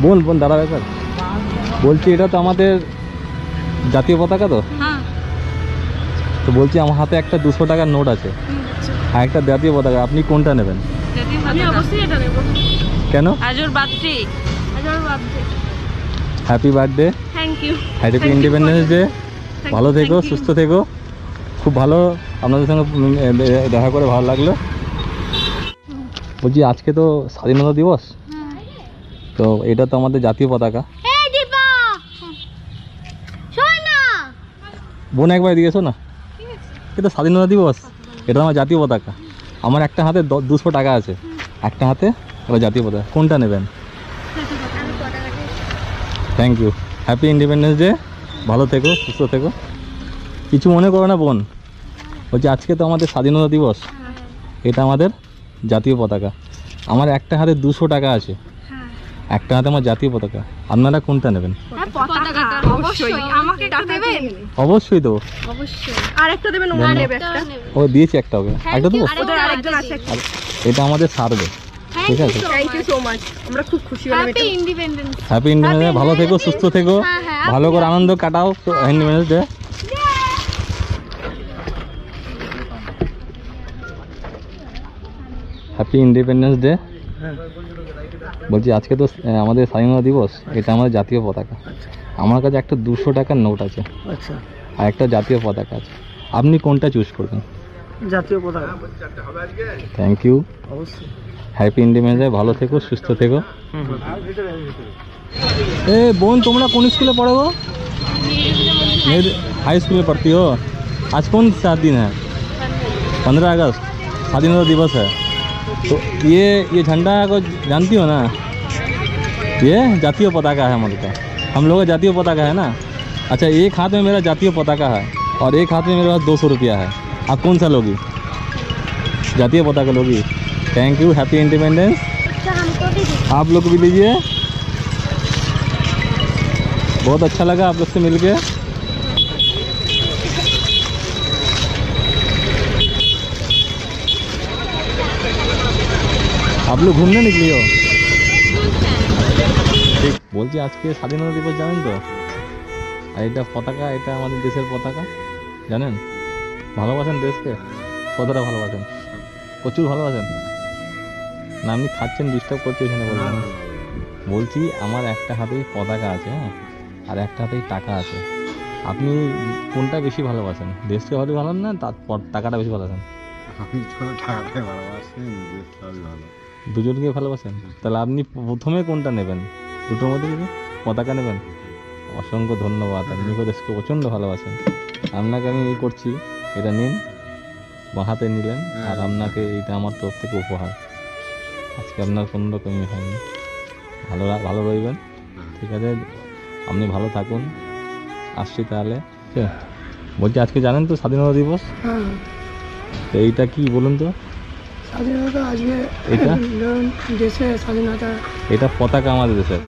বোন বোন দাঁড়া ব্যাপার বলছি, এটা তো আমাদের জাতীয় পতাকা তো? তো বলছি আমার হাতে একটা 200 টাকার নোট আছে আর একটা জাতীয় পতাকা, আপনি কোনটা নেবেন? আমি অবশ্যই এটা নেব। কেন? আজ ওর birthday. Happy birthday, thank you. Happy independence day. ভালো থেকো, সুস্থ থেকো। খুব ভালো আপনাদের সঙ্গে দেখা করে ভালো লাগলো। বলছি আজকে তো স্বাধীনতা দিবস, তো এটা তো আমাদের জাতীয় পতাকা। বোন একবার এদিকে এসো না, এটা স্বাধীনতা দিবস, এটা আমার জাতীয় পতাকা। আমার একটা হাতে 200 টাকা আছে, একটা হাতে এবার জাতীয় পতাকা, কোনটা নেবেন? Thank you, happy independence day. ভালো থেকো, সুস্থ থেকো। কিছু মনে করো না বোন, বলছি আজকে তো আমাদের স্বাধীনতা দিবস, এটা আমাদের জাতীয় পতাকা। আমার একটা হাতে 200 টাকা আছে, একটা হাতে আমার জাতীয় পতাকা। আপনারা কোনটা নেবেন? অবশ্যই তো, ও দিয়েছি একটা, ওকে একটা দেবো। এটা আমাদের সারবে, ঠিক আছে? Happy independence day. ভালো থেকো, সুস্থ থেকো, ভালো করে আনন্দ কাটাও independence day. Happy independence day. বলছি আজকে তো আমাদের স্বাধীনতা দিবস, এটা আমাদের জাতীয় পতাকা। আমার কাছে একটা 200 টাকার নোট আছে, আর একটা জাতীয় পতাকা আছে। আপনি কোনটা চুজ করবেন? জাতীয় পতাকা। থ্যাংক ইউ, অবশ্যই। Happy independence day. ভালো থেকো, সুস্থ থেকো। ए बोन तुमरा कौन स्कूल पढ़ो हो? हाई स्कूल में पढ़ती हो। आज कौन सा दिन है? 15 अगस्त, स्वाधीनता दिवस है। तो ये झंडा को जानती हो ना? ये जातीय पताका है हमारे का, हम लोग का जातीय पताका है ना। अच्छा, एक हाथ में मेरा जातीय पताका है और एक हाथ में मेरे पास 200 रुपया है। आप कौन सा लोगी? जातीय पताका लोगी। Thank you, happy independence. आप लोग भी लीजिए। बहुत अच्छा लगा आप लोग से मिलके। आप लोग घूमने निकली हो? ঠিক বলছি আজকে স্বাধীনতা দিবস জানেন তো? আর এটা পতাকা, এটা আমাদের দেশের পতাকা, জানেন? ভালোবাসেন দেশকে? কতটা ভালোবাসেন? প্রচুর ভালোবাসেন না? আপনি খাচ্ছেন, ডিস্টার্ব করছে এখানে বলবেন। বলছি আমার একটা হাতেই পতাকা আছে, হ্যাঁ, আর একটা হাতেই টাকা আছে। আপনি কোনটা বেশি ভালোবাসেন? দেশকে ভালো ভালোবাসেন না তারপর টাকাটা বেশি ভালোবাসেন? আমি তো টাকাটাই ভালোবাসি, দেশটা ভালো। দুজনকে ভালোবাসেন? তাহলে আপনি প্রথমে কোনটা নেবেন? দুটোর মধ্যে যদি পতাকা নেবেন। অসংখ্য ধন্যবাদ, আপনি দেশকে প্রচণ্ড ভালোবাসেন। আপনাকে আমি এই করছি, এটা নিন, বাঁ হাতে নিলেন, আর আপনাকে এইটা আমার তরফ থেকে উপহার। আজকে আপনার কোনো রকমই হয়নি, ভালো রইবেন, ঠিক আছে? আপনি ভালো থাকুন, আসছি তাহলে। বলছি আজকে জানেন তো স্বাধীনতা দিবস? তো এইটা কি বলুন তো? স্বাধীনতা আজকে এটা দেশে স্বাধীনতা, এটা পতাকা আমাদের দেশের।